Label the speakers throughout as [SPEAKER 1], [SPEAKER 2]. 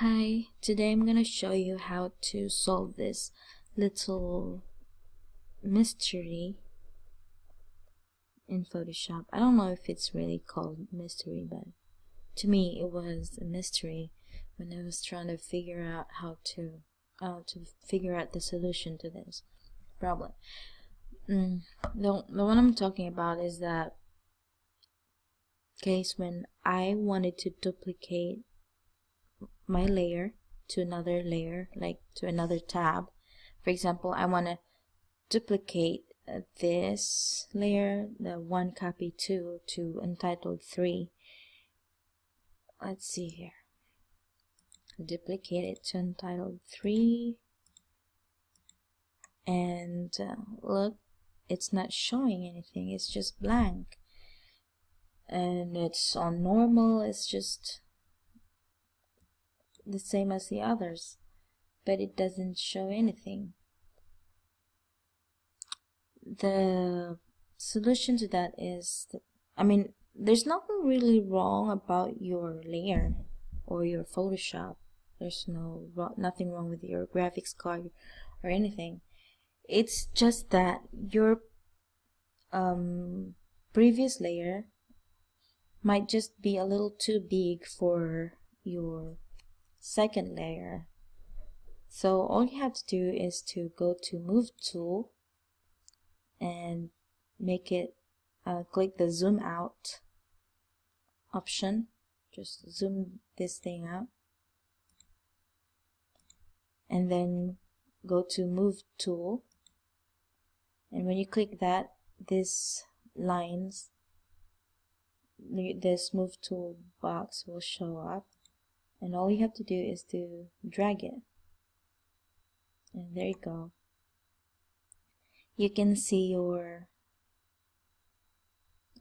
[SPEAKER 1] Hi, today I'm gonna show you how to solve this little mystery in Photoshop. I don't know if it's really called mystery, but to me it was a mystery when I was trying to figure out how to figure out the solution to this problem. The one I'm talking about is that case when I wanted to duplicate my layer to another layer, like to another tab. For example, I want to duplicate this layer, the one copy 2 to untitled 3. Let's see here. Duplicate it to untitled 3, and look, it's not showing anything, it's just blank, and it's on normal, it's just the same as the others, but it doesn't show anything. The solution to that is there's nothing really wrong about your layer or your Photoshop. There's nothing wrong with your graphics card or anything. It's just that your previous layer might just be a little too big for your second layer. So all you have to do is to go to Move Tool and make it click the zoom out option. Just zoom this thing out, and then go to Move Tool, and when you click that, this Move Tool box will show up, and all you have to do is to drag it, and there you go. You can see your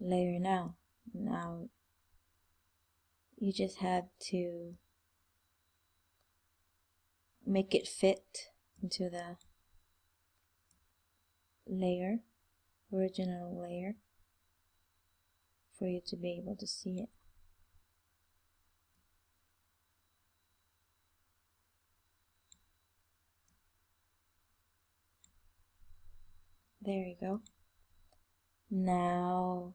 [SPEAKER 1] layer now. Now you just have to make it fit into the original layer, for you to be able to see it. There you go. Now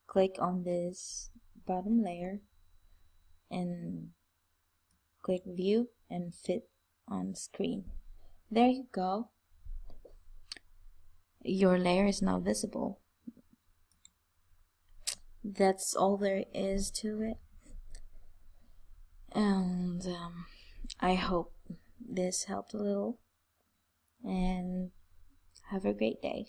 [SPEAKER 1] click on this bottom layer and click View and Fit on Screen. There you go. Your layer is now visible. That's all there is to it. And I hope this helped a little, and have a great day.